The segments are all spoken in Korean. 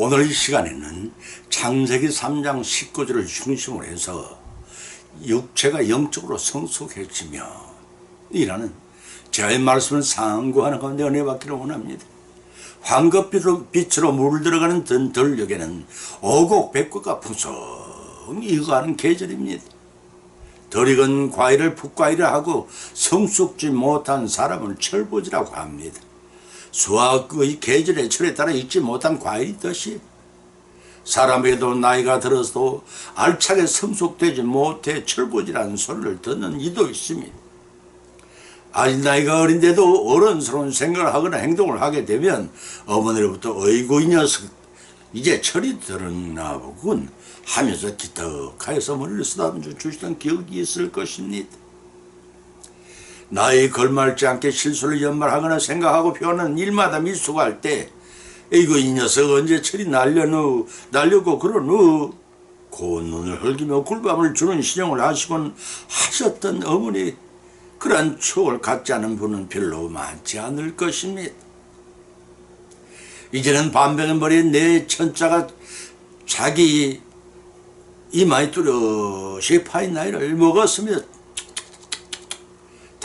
오늘 이 시간에는 창세기 3장 19절을 중심으로 해서 육체가 영적으로 성숙해지며 이라는 제의 말씀을 상고하는 가운데 은혜 받기를 원합니다. 황급빛으로 물들어가는 들녘에는 오곡백구가 풍성히 익어가는 계절입니다. 덜 익은 과일을 풋과일을 하고 성숙지 못한 사람을 철부지라고 합니다. 수확의 계절의 철에 따라 익지 못한 과일이 있듯이 사람에게도 나이가 들어서도 알차게 성숙되지 못해 철부지라는 소리를 듣는 이도 있습니다. 아직 나이가 어린데도 어른스러운 생각을 하거나 행동을 하게 되면 어머니로부터 어이구 이 녀석 이제 철이 들었나 보군 하면서 기특하여서 머리를 쓰다듬어 주시던 기억이 있을 것입니다. 나이 걸맞지 않게 실수를 연말하거나 생각하고 표현하는 일마다 미숙할 때 이거 이 녀석 언제 철이 날려고 그러누 고운 눈을 흘기며 굴밤을 주는 신용을 하시곤 하셨던 어머니 그러한 추억을 갖지 않은 분은 별로 많지 않을 것입니다. 이제는 반백은 버린 내 천자가 자기 이마에 뚜렷이 파인 나이를 먹었으며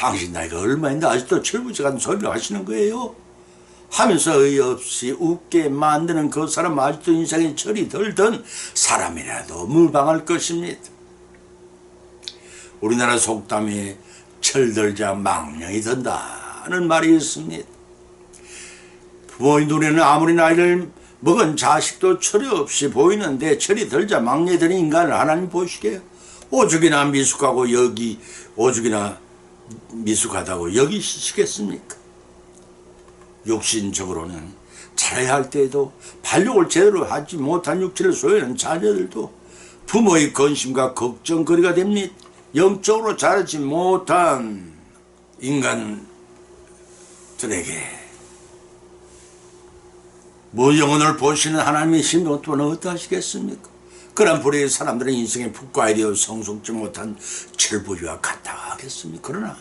당신 나이가 얼마인데 아직도 철부지 같은 소리를 하시는 거예요? 하면서 어이없이 웃게 만드는 그 사람 아직도 인생에 철이 덜 든 사람이라도 무방할 것입니다. 우리나라 속담에 철들자 망령이 든다는 말이 있습니다. 부모의 눈에는 아무리 나이를 먹은 자식도 철이 없이 보이는데 철이 들자 망령이 드는 인간을 하나님 보시게 오죽이나 미숙하다고 여기시겠습니까? 육신적으로는 자라야 할 때에도 발육을 제대로 하지 못한 육체를 소유하는 자녀들도 부모의 근심과 걱정거리가 됩니다. 영적으로 자라지 못한 인간들에게 영혼을 보시는 하나님의 심정 또는 어떠하시겠습니까? 그런 불의의 사람들은 인생의 풋과일이여 성숙지 못한 철부지와 같다 하겠습니까? 그러나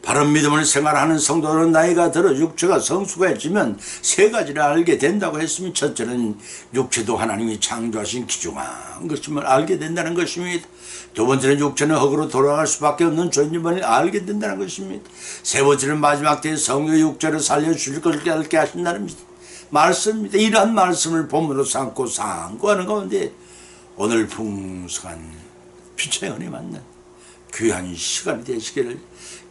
바른 믿음을 생활하는 성도는 나이가 들어 육체가 성숙해지면 세 가지를 알게 된다고 했으면 첫째는 육체도 하나님이 창조하신 귀중한 것임을 알게 된다는 것입니다. 두 번째는 육체는 흙으로 돌아갈 수밖에 없는 존재임을 알게 된다는 것입니다. 세 번째는 마지막 때에 성령의 육체를 살려주실 것을 깨닫게 하신다는 말씀입니다. 이러한 말씀을 본문으로 삼고 상고하는 가운데 오늘 풍성한 빛의 은혜 만난 귀한 시간이 되시기를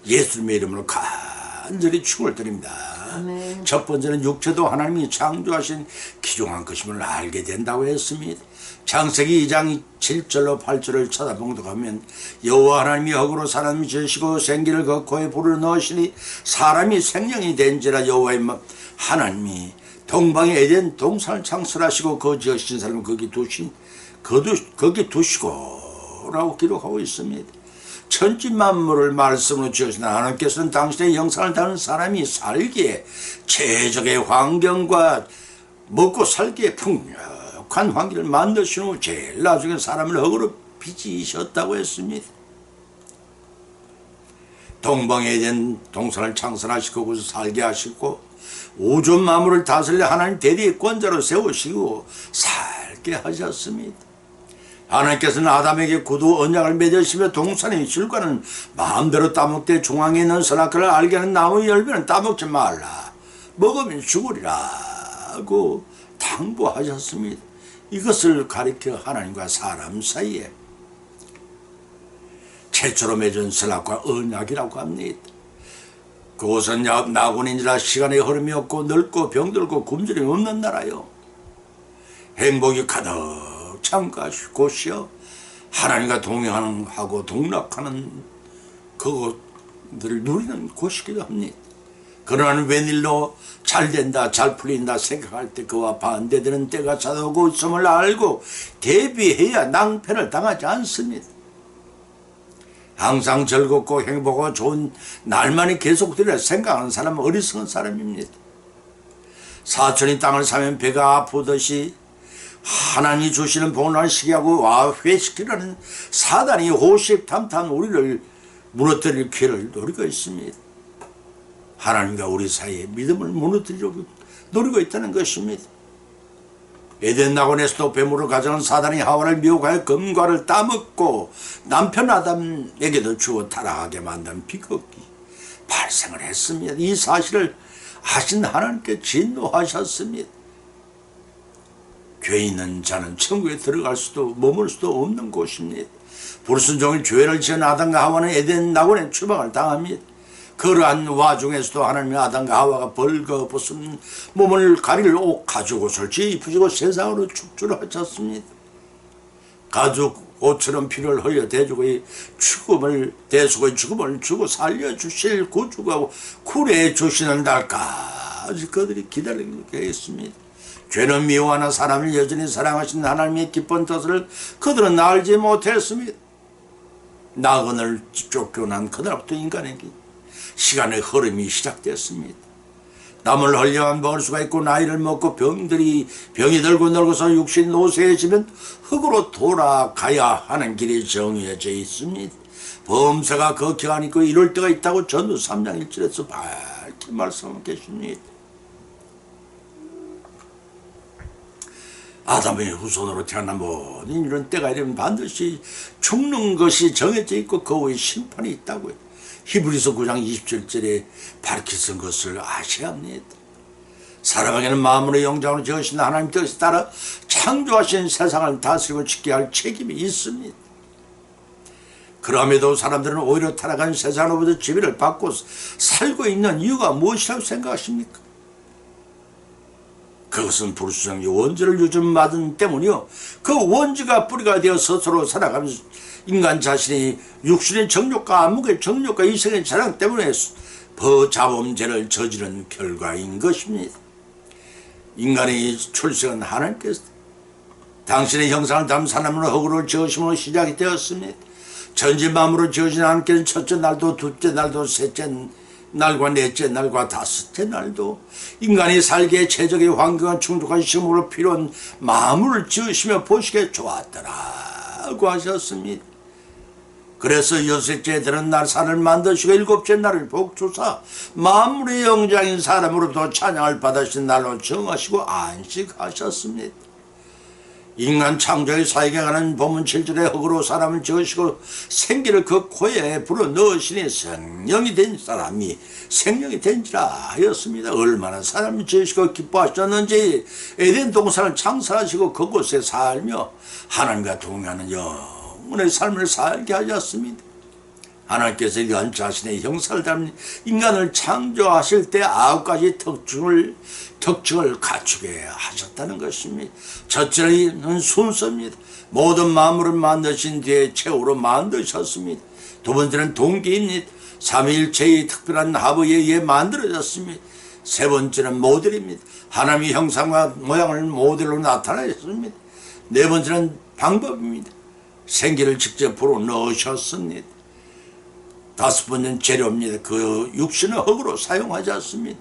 예수님의 이름으로 간절히 축원을 드립니다. 아멘. 첫 번째는 육체도 하나님이 창조하신 귀중한 것임을 알게 된다고 했습니다. 창세기 2장 7절로 8절을 쳐다보면 여호와 하나님이 흙으로 사람이 지으시고 생기를 그 코에 불을 넣으시니 사람이 생명이 된지라 여호와의 하나님이 동방의 에덴 동산을 창설하시고 그 지으신 사람을 거기 두시고 라고 기록하고 있습니다. 천지 만물을 말씀으로 지으신 하나님께서는 당신의 형상을 닮은 사람이 살기에 최적의 환경과 먹고 살기에 풍족한 환경을 만드신 후 제일 나중에 사람을 흙으로 빚으셨다고 했습니다. 동방에 에덴 동산을 창설하시고 거기서 살게 하시고 우주 만물을 다스릴 하나님 대리의 권자로 세우시고 살게 하셨습니다. 하나님께서는 아담에게 구두 언약을 맺으시며 동산의 실과는 마음대로 따먹되 중앙에 있는 선악과를 알게 하는 나무의 열매는 따먹지 말라 먹으면 죽으리라고 당부하셨습니다. 이것을 가리켜 하나님과 사람 사이에 최초로 맺은 선악과 언약이라고 합니다. 그곳은 나군인지라 시간의 흐름이 없고 넓고 병들고 굶주림이 없는 나라요 행복이 가득 찬 곳이요 하나님과 동행하고 동락하는 그것들을 누리는 곳이기도 합니다. 그러나 웬일로 잘 된다 잘 풀린다 생각할 때 그와 반대되는 때가 찾아오고 있음을 알고 대비해야 낭패를 당하지 않습니다. 항상 즐겁고 행복하고 좋은 날만이 계속되리라 생각하는 사람은 어리석은 사람입니다. 사촌이 땅을 사면 배가 아프듯이 하나님이 주시는 복을 시기하고 회시키려는 사단이 호시탐탐 우리를 무너뜨릴 기회를 노리고 있습니다. 하나님과 우리 사이에 믿음을 무너뜨리려고 노리고 있다는 것입니다. 에덴 낙원에서도 뱀으로 가져온 사단이 하와를 미혹하여 금과를 따먹고 남편 아담에게도 주어 타락하게 만든 비극이 발생을 했습니다. 이 사실을 아신 하나님께 진노하셨습니다. 죄 있는 자는 천국에 들어갈 수도 머물 수도 없는 곳입니다. 불순종의 죄를 지은 아담과 하와는 에덴 낙원에 추방을 당합니다. 그러한 와중에서도 하나님의 아담과 하와가 벌거벗은 몸을 가릴 옷 가죽옷을 입히시고 세상으로 축출하셨습니다. 가죽 옷처럼 피를 흘려 대주고 죽음을 대수고의 죽음을 주고 살려주실 구주가 구례해 주시는 날까지 그들이 기다리게 했습니다. 죄는 미워하는 사람을 여전히 사랑하신 하나님의 기쁜 뜻을 그들은 알지 못했습니다. 나그네를 쫓겨난 그날부터 인간에게 시간의 흐름이 시작됐습니다. 남을 흘려만 먹을 수가 있고 나이를 먹고 병이 들고 늙어서 육신 노쇠해지면 흙으로 돌아가야 하는 길이 정해져 있습니다. 범사가 그 기간이 있고 이럴 때가 있다고 전도 3장 1절에서 밝게 말씀하고 계십니다. 아담의 후손으로 태어난 모든 이런 때가 이르면 반드시 죽는 것이 정해져 있고 그 후에 심판이 있다고요. 히브리서 9장 27절에 밝히 쓴 것을 아셔야 합니다. 사람에게는 마음으로 영장으로 지으신 하나님 뜻에 따라 창조하신 세상을 다스리고 지켜야 할 책임이 있습니다. 그럼에도 사람들은 오히려 타락한 세상으로부터 지배를 받고 살고 있는 이유가 무엇이라고 생각하십니까? 그것은 불순종의 원죄를 요즘 받은 때문이요. 그 원죄가 뿌리가 되어 스스로 살아가면서 인간 자신이 육신의 정욕과 안목의 정욕과 이성의 자랑 때문에 자범죄를 저지른 결과인 것입니다. 인간의 출생은 하나님께서 당신의 형상을 담은 사람으로 흙으로 지으심으로 시작이 되었습니다. 전지만물로 지으신 하나님께서는 첫째 날도 둘째 날도 셋째 날과 넷째 날과 다섯째 날도 인간이 살기에 최적의 환경과 충족한 식물로 필요한 만물을 지으시며 보시기에 좋았더라고 하셨습니다. 그래서 여섯째 되는 날 산을 만드시고 일곱째 날을 복주사 만물의 영장인 사람으로부터 찬양을 받으신 날로 정하시고 안식하셨습니다. 인간 창조의 사역에 관한 본문 7절에 흙으로 사람을 지으시고 생기를 그 코에 불어넣으시니 생명이 된 사람이 생명이 된지라 하였습니다. 얼마나 사람을 지으시고 기뻐하셨는지 에덴 동산을 창설하시고 그곳에 살며 하나님과 동행하는 영원의 삶을 살게 하셨습니다. 하나님께서 인간 자신의 형상을 담은 인간을 창조하실 때 9가지 특징을 갖추게 하셨다는 것입니다. 첫째는 순서입니다. 모든 만물을 만드신 뒤에 최후로 만드셨습니다. 두 번째는 동기입니다. 삼위일체의 특별한 합의에 의해 만들어졌습니다. 세 번째는 모델입니다. 하나님의 형상과 모양을 모델로 나타내셨습니다. 네 번째는 방법입니다. 생기를 직접 불어넣으셨습니다. 다섯 번째는 재료입니다. 그 육신을 흙으로 사용하지 않습니다.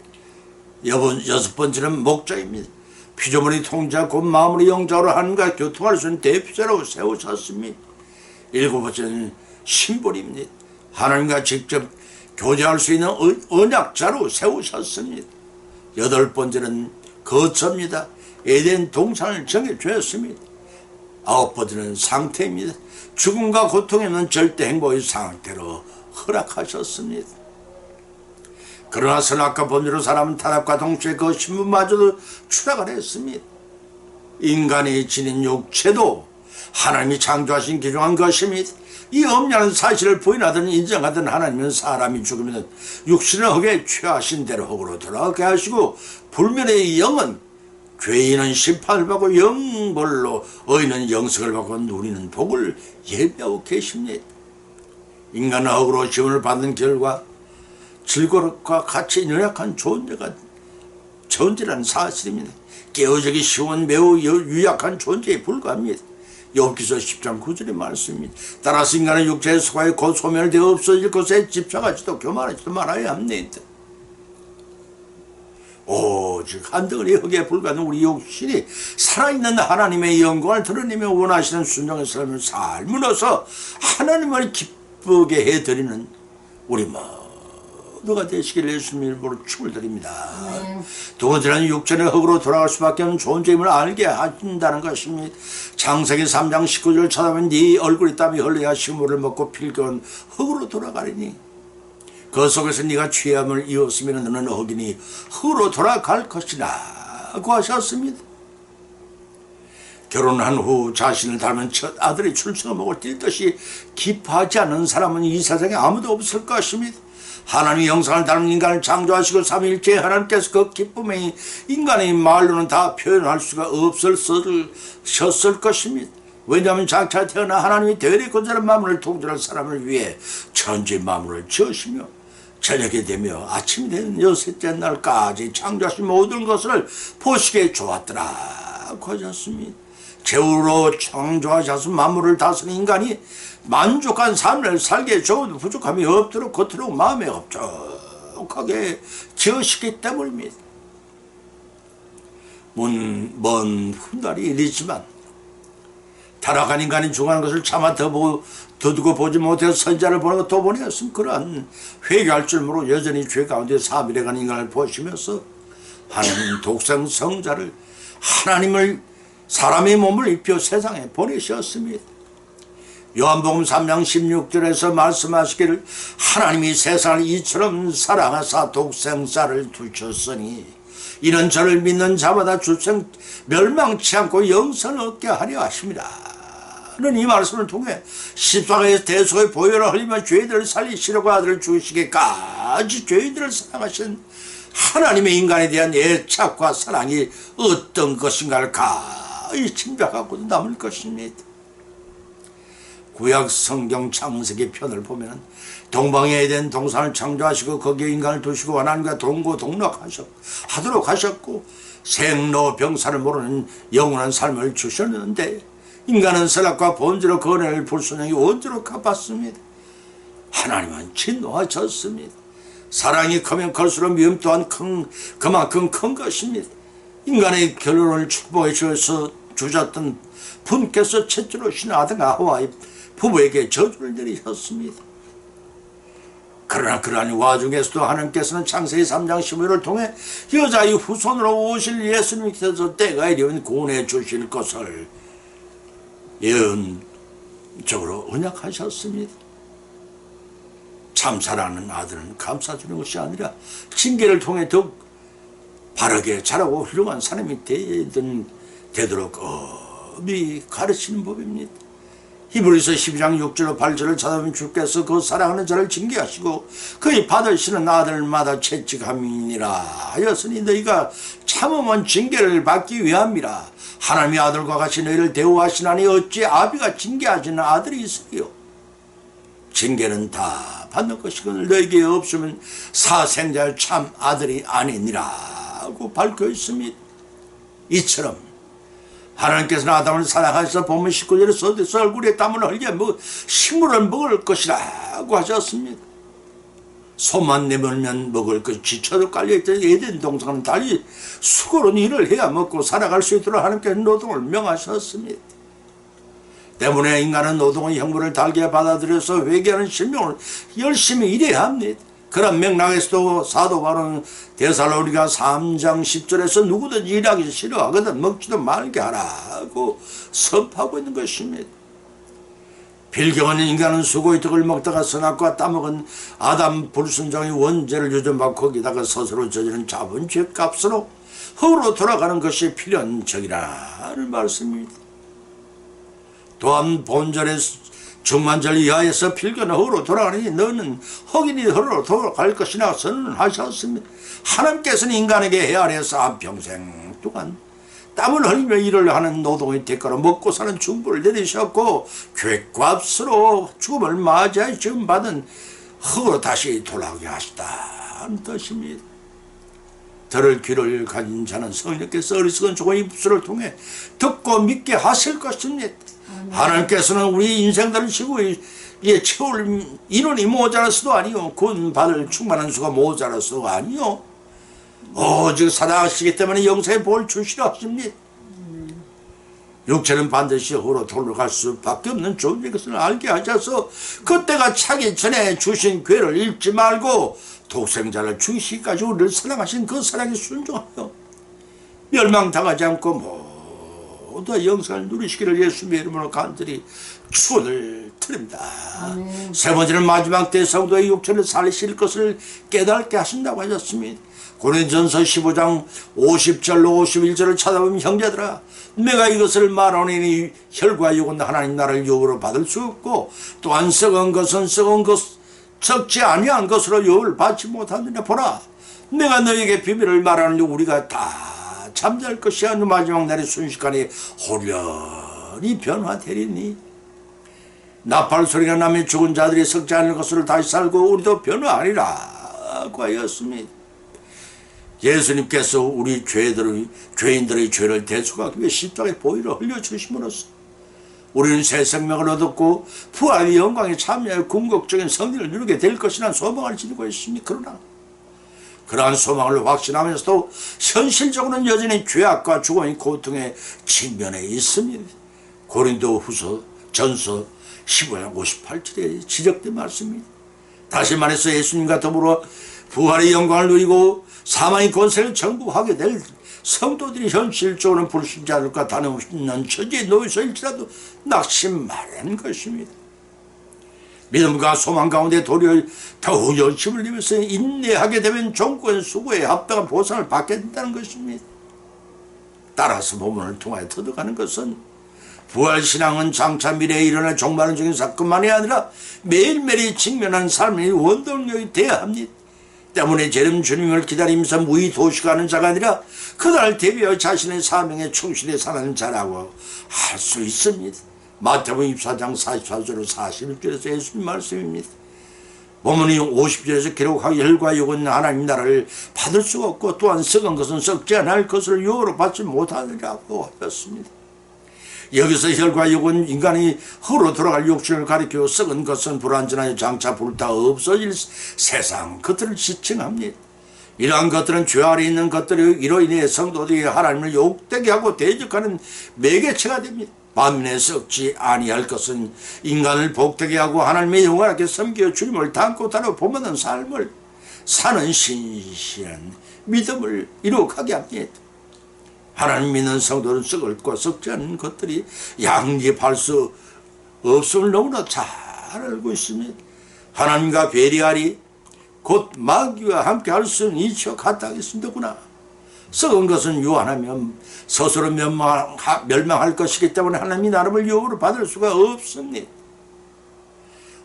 여섯 번째는 목적입니다. 피조물이 통제하고 마음으로 영적으로 하는가 교통할 수 있는 대표자라고 세우셨습니다. 일곱 번째는 심볼입니다. 하나님과 직접 교제할 수 있는 언약자로 세우셨습니다. 여덟 번째는 거처입니다. 에덴 동산을 정해주었습니다. 아홉 번째는 상태입니다. 죽음과 고통이 없는 절대 행복의 상태로 허락하셨습니다. 그러나 선악과 범죄로 사람은 타락과 동시에 그 신분마저도 추락을 했습니다. 인간이 지닌 육체도 하나님이 창조하신 귀중한 것입니다. 이 엄연한 사실을 부인하든 인정하든 하나님은 사람이 죽으면 육신을 흙에 취하신 대로 흙으로 돌아가게 하시고 불면의 영은 죄인은 심판을 받고 영벌로 의인은 영생을 받고 누리는 복을 예비하고 계십니다. 인간은 흙으로 지음을 받는 결과 질그릇과 같이 연약한 존재라는 사실입니다. 깨어지기 쉬운 매우 유약한 존재에 불과합니다. 욥기서 10장 9절의 말씀입니다. 따라서 인간은 육체의 속하여 곧 소멸되어 없어질 것에 집착하지도 교만하지도 말아야 합니다. 오직 한 덩어리 흙에 불과한 우리 육신이 살아있는 하나님의 영광을 드러내며 원하시는 순종의 삶을 삶으로써 하나님을 기쁘게 해드리는 우리 너가 되시길 예수님 이름으로 축을 드립니다. 두 번째는 육체의 흙으로 돌아갈 수밖에 없는 존재임을 알게 하신다는 것입니다. 창세기 3장 19절을 찾아보면 네 얼굴이 땀이 흘러야 식물을 먹고 필겨온 흙으로 돌아가리니 그 속에서 네가 취함을 이었으면 너는 흙이니 흙으로 돌아갈 것이라고 하셨습니다. 결혼한 후 자신을 닮은 첫 아들이 출생목을 뛸 듯이 기뻐하지 않는 사람은 이 세상에 아무도 없을 것입니다. 하나님의 형상을 닮은 인간을 창조하시고 삼위일체 하나님께서 그 기쁨에 인간의 말로는 다 표현할 수가 없었을 것입니다. 왜냐하면 장차 태어나 하나님이 대리 권세한 만물을 통제할 사람을 위해 천지 만물을 지으시며 저녁이 되며 아침이 되는 여섯째 날까지 창조하신 모든 것을 보시기에 좋았더라고 하셨습니다. 제후로 창조하셔서 만물을 다스린 인간이 만족한 삶을 살기에 조금도 부족함이 없도록 겉으로 마음에 흡족하게 지으시기 때문입니다. 먼 훗날이 이르지만 타락한 인간이 중요한 것을 차마 더두고 보지 못해서 선자를 보내고 또 보내었음. 그러한 회개할 줄 모르고 여전히 죄 가운데 사밀해간 인간을 보시면서 하나님 독생 성자를 하나님을 사람의 몸을 입혀 세상에 보내셨습니다. 요한복음 3장 16절에서 말씀하시기를 하나님이 세상을 이처럼 사랑하사 독생자를 두셨으니 이는 저를 믿는 자마다 주생 멸망치 않고 영생을 얻게 하려 하십니다. 는 이 말씀을 통해 십자가에서 대속의 보혈을 흘리며 죄들을 살리시려고 아들을 주시기까지 죄들을 사랑하신 하나님의 인간에 대한 애착과 사랑이 어떤 것인가를 가히 짐작하고도 남을 것입니다. 구약 성경 창세기 편을 보면 동방의 에덴 동산을 창조하시고 거기에 인간을 두시고 하나님과 동거동락하도록 하셨고 생로병사를 모르는 영원한 삶을 주셨는데 인간은 선악과 본질로 그 은혜를 불순종이 원죄로 갚았습니다. 하나님은 진노하셨습니다. 사랑이 크면 클수록 미움 또한 그만큼 큰 것입니다. 인간의 결론을 축복해 주셨던 분께서 첫째로 신 아담과 하와의 부부에게 저주를 내리셨습니다. 그러나 그러한 와중에서도 하나님께서는 창세기 3장 15절을 통해 여자의 후손으로 오실 예수님께서 때가 이르면 구원해 주실 것을 예언적으로 언약하셨습니다. 참 사랑하는 아들은 감싸주는 것이 아니라 징계를 통해 더욱 바르게 자라고 훌륭한 사람이 되도록 엄히 가르치는 법입니다. 히브리서 12장 6절로 8절을 찾아보면 주께서 그 사랑하는 자를 징계하시고 그의 받으시는 아들마다 채찍함이니라 하였으니 너희가 참으면 징계를 받기 위함이라. 하나님의 아들과 같이 너희를 대우하시나니 어찌 아비가 징계하시는 아들이 있으리요. 징계는 다 받는 것이거늘 너에게 없으면 사생자의 참 아들이 아니니라고 밝혀 있습니다. 이처럼 하나님께서는 아담을 사랑하셔서 본문 19절에 서대서 얼굴에 땀을 흘려 식물을 먹을 것이라고 하셨습니다. 손만 내밀면 먹을 것 지쳐도 깔려있던 에덴 동산은 달리 수고로운 일을 해야 먹고 살아갈 수 있도록 하나님께서 노동을 명하셨습니다. 때문에 인간은 노동의 형벌을 달게 받아들여서 회개하는 신명을 열심히 일해야 합니다. 그런 맥락에서도 사도 바울은 데살로니가 3장 10절에서 누구든지 일하기 싫어하거든 먹지도 말게 하라고 선포하고 있는 것입니다. 빌경은 인간은 수고의 덕을 먹다가 선악과 따먹은 아담 불순종의 원죄를 유전받고 거기다가 스스로 저지른 잡은 죄값으로 흙으로 돌아가는 것이 필연적이라는 말씀입니다. 또한 본절의 중만절 이하에서 필견은 흙으로 돌아가니 너는 흙이니 흙으로 돌아갈 것이나 선언하셨습니다. 하나님께서는 인간에게 헤아려서 한평생 동안 땀을 흘리며 일을 하는 노동의 대가로 먹고 사는 중부를 내리셨고 죄값으로 죽음을 맞이하여 지금 받은 흙으로 다시 돌아가게 하시다는 뜻입니다. 들을 귀를 가진 자는 성령께서 어리석은 종의 입술을 통해 듣고 믿게 하실 것입니다. 하나님께서는 우리 인생들을 지구에 채울 인원이 모자라서도 아니요 군 받을 충만한 수가 모자라서도 아니요 오직 사랑하시기 때문에 영생의 복을 주시려 하십니다. 육체는 반드시 흙으로 돌아갈 수밖에 없는 존재인 것을 알게 하셔서 그때가 차기 전에 주신 기회를 잃지 말고 독생자를 죽이시기까지 우리를 사랑하신 그 사랑에 순종하여 멸망당하지 않고 모두 영생을 누리시기를 예수님의 이름으로 간절히 축원을 드립니다. 아멘. 세 번째는 마지막 때 성도의 육체를 살리실 것을 깨닫게 하신다고 하셨습니다. 고린전서 15장 50절로 51절을 찾아보면 형제들아 내가 이것을 말하노니 혈과 육은 하나님 나라를 유업으로 받을 수 없고 또한 썩은 것은 썩은 것 썩지 아니한 것으로 유업을 받지 못하느냐 보라 내가 너에게 비밀을 말하노니 우리가 다 잠잘 것이 아니오 마지막 날의 순식간에 호련히 변화되리니 나팔 소리가 나면 죽은 자들이 썩지 않을 것으로 다시 살고 우리도 변화하리라 고 하였습니다. 예수님께서 우리 죄인들의 죄를 대속하기 위해 십자가에 보혈을 흘려주심으로써 우리는 새 생명을 얻었고 부활의 영광에 참여하여 궁극적인 승리를 누리게 될 것이라는 소망을 지니고 있습니다. 그러나 그러한 소망을 확신하면서도 현실적으로는 여전히 죄악과 죽음의 고통에 직면해 있습니다. 고린도 후서 전서 15장 58절에 지적된 말씀입니다. 다시 말해서 예수님과 더불어 부활의 영광을 누리고 사망의 권세를 정복하게 될 성도들이 현실적으로는 불신자들과 다름없는 처지에 놓여서일지라도 낙심하라는 것입니다. 믿음과 소망 가운데 도리어 더욱 열심을 내면서 인내하게 되면 종권 수고에 합당한 보상을 받게 된다는 것입니다. 따라서 본문을 통하여 터득하는 것은 부활신앙은 장차 미래에 일어날 종말론적인 사건만이 아니라 매일매일 직면하는 삶의 원동력이 되어야 합니다. 때문에 재림 주님을 기다리면서 무의 도시가는 자가 아니라 그날 대비하여 자신의 사명에 충실히 사는 자라고 할 수 있습니다. 마태복음 24장 44절로 41절에서 예수님 말씀입니다. 본문이 50절에서 기록하기 혈과 육은 하나님 나라를 받을 수가 없고 또한 썩은 것은 썩지 않을 것을 유업으로 받지 못하느라고 하였습니다. 여기서 혈과 육은 인간이 흙으로 돌아갈 육신을 가리키고 썩은 것은 불완전하여 장차 불타 없어질 세상 것들을 지칭합니다. 이러한 것들은 죄 아래 있는 것들이 이로 인해 성도들이 하나님을 욕되게 하고 대적하는 매개체가 됩니다. 반면에 썩지 아니할 것은 인간을 복되게 하고 하나님의 영원하게 섬겨 주님을 닮고 다르고 본받는 삶을 사는 신실한 믿음을 이룩하게 합니다. 하나님 믿는 성도는 썩을 것 썩지 않는 것들이 양립할 수 없음을 너무나 잘 알고 있습니다. 하나님과 배려하리 곧 마귀와 함께 할 수 있는 이치와 같다 하겠습니다구나. 썩은 것은 유한하면 스스로 멸망할 것이기 때문에 하나님이 나름을 유업으로 받을 수가 없습니다.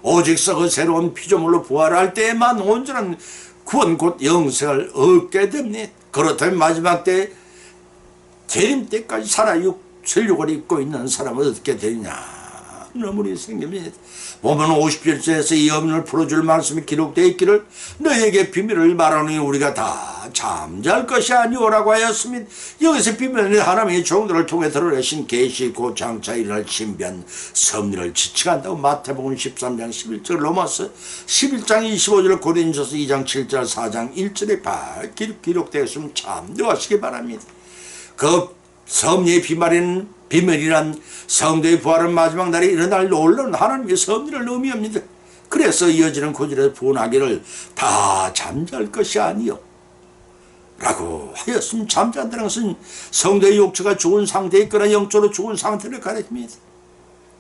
오직 썩은 새로운 피조물로 부활할 때에만 온전한 구원 곧 영생을 얻게 됩니다. 그렇다면 마지막 때 재림 때까지 살아 설육을 입고 있는 사람은 어떻게 되느냐 의문이 생깁니다. 보면 50절에서 이 의문을 풀어줄 말씀이 기록되어 있기를 너에게 비밀을 말하니 우리가 다 잠잘 것이 아니오라고 하였습니다. 여기서 비밀은 하나님의 종들을 통해 드러내신 계시 곧 장차 일어날 신비한 섭리를 지칭한다고 마태복음 13장 11절 로마서 11장 25절 고린도서 2장 7절 4장 1절에 밝게 기록되어 있으면 참조하시기 바랍니다. 그 섭리의 비밀이란 성도의 부활은 마지막 날에 일어날 놀라운 하나님의 섭리를 의미합니다. 그래서 이어지는 구절에 부원하기를 다 잠잘 것이 아니요 라고 하였으면 잠잔다는 것은 성도의 육체가 죽은 상태에 있거나 영적으로 죽은 상태를 가리킵니다.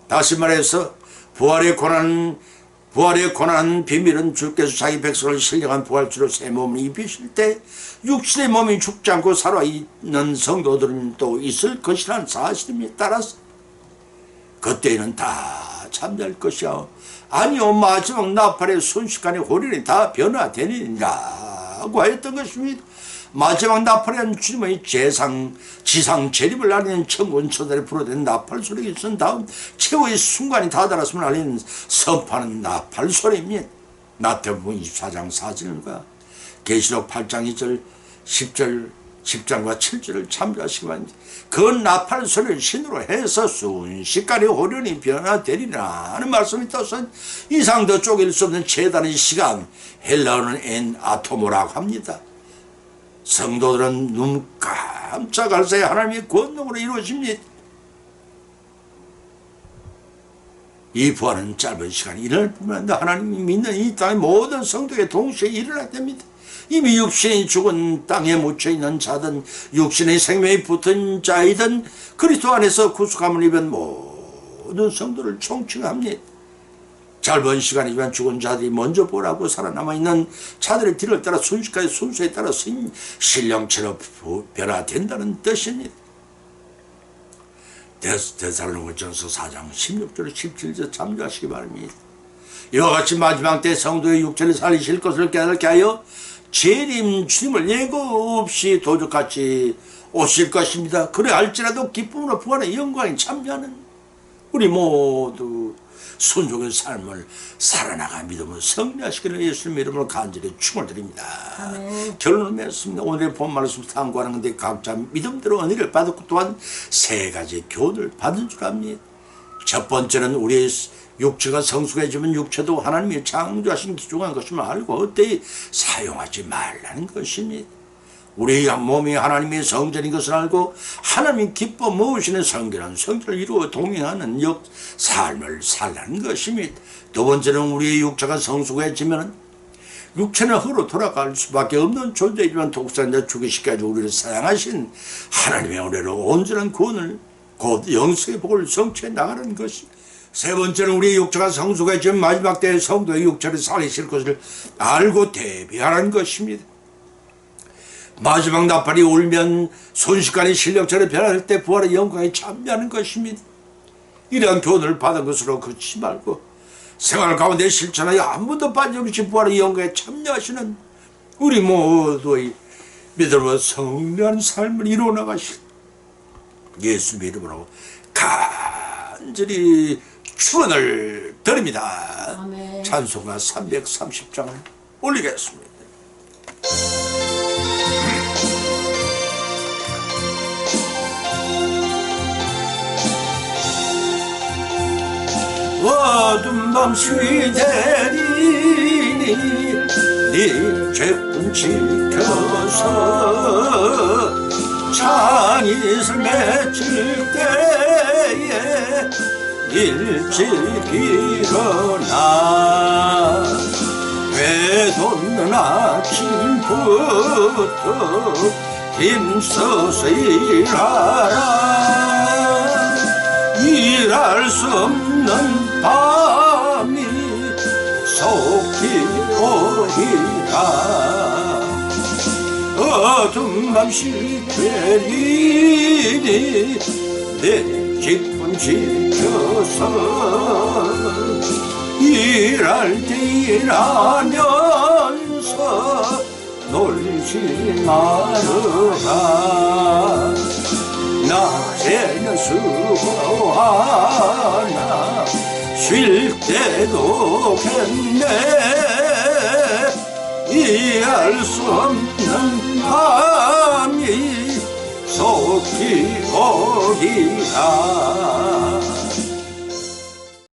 다시 말해서 부활의 고난 비밀은 주께서 자기 백성을 신령한 부활주로 새 몸을 입히실 때 육신의 몸이 죽지 않고 살아있는 성도들은 또 있을 것이라는 사실입니다. 따라서 그때는 다 잠잘 것이요 아니요 마지막 나팔의 순식간에 호련이 다 변화되리라고 하였던 것입니다. 마지막 나팔이란 주님의 지상 재림을 알리는 천군천사를 불어댄 나팔 소리가 있은 다음 최후의 순간이 다다랐음을 알리는 선포하는 나팔 소리입니다. 마태복음 24장 4절과 계시록 8장 2절 10절 10장과 7절을 참조하시기 바랍니다. 그 나팔 소리를 신으로 해서 순식간에 호련히 변화되리라 하는 말씀이 떠서 이상 더 쪼갤 수 없는 재단의 시간 헬라어는 엔 아토모라고 합니다. 성도들은 눈 깜짝할 사이 하나님의 권능으로 이루어집니다. 이 부활은 짧은 시간 일어날 뿐만 아니라 하나님이 믿는 이 땅의 모든 성도에 동시에 일어나야 됩니다. 이미 육신이 죽은 땅에 묻혀있는 자든 육신의 생명이 붙은 자이든 그리스도 안에서 구속함을 입은 모든 성도를 총칭합니다. 짧은 시간이지만 죽은 자들이 먼저 보라고 살아남아있는 자들의 뒤를 따라 순식간에 순서에 따라 신령체로 변화된다는 뜻입니다. 데살로니가전서 4장 16절 17절 참조하시기 바랍니다. 이와 같이 마지막 때 성도의 육체를 살리실 것을 깨닫게 하여 재림 주님을 예고 없이 도적같이 오실 것입니다. 그래 할지라도 기쁨으로 부활의 영광에 참여하는 우리 모두 순종의 삶을 살아나가 믿음을 승리하시기를 예수님의 이름으로 간절히 축원을 드립니다. 아멘. 결론을 맺습니다. 오늘의 본 말씀 탐구하는 것데 각자 믿음대로 은혜를 받았고 또한 세 가지 교훈을 받은 줄 압니다. 첫 번째는 우리의 육체가 성숙해지면 육체도 하나님이 창조하신 귀중한 것임을 알고 헛되이 사용하지 말라는 것입니다. 우리 몸이 하나님의 성전인 것을 알고 하나님이 기뻐 모으시는 성결한 성전을 이루어 동행하는 삶을 살라는 것입니다. 두 번째는 우리의 육체가 성숙해지면 육체는 흙으로 돌아갈 수밖에 없는 존재이지만 독사자 죽이시까지 우리를 사랑하신 하나님의 은혜로 온전한 구원을 곧 영생의 복을 성취해 나가는 것입니다. 세 번째는 우리의 육체가 성숙해지면 마지막 때에 성도의 육체를 살리실 것을 알고 대비하라는 것입니다. 마지막 나팔이 울면 순식간에 신령처럼 변할 때 부활의 영광에 참여하는 것입니다. 이러한 교훈을 받은 것으로 그치지 말고 생활 가운데 실천하여 한 번도 빠짐없이 부활의 영광에 참여하시는 우리 모두의 믿음으로 성령한 삶을 이루어 나가실 예수의 이름으로 간절히 축원을 드립니다. 아멘. 찬송가 330장을 올리겠습니다. 어두운 밤 시대리니 네 죄뿐 지켜서 창잇을 맺힐 때에 일찍 일어나 외돋는 아침부터 힘써서 일하라. 일할 수 없는 밤이 속히 오리라. 어둠 밤시 되리니 내 직분 지켜서 일할 때 일하면서 놀지 말아라. 낮에는 수고하나 쉴 때도 겠네. 이해할 수 없는 밤이 속히 오리라.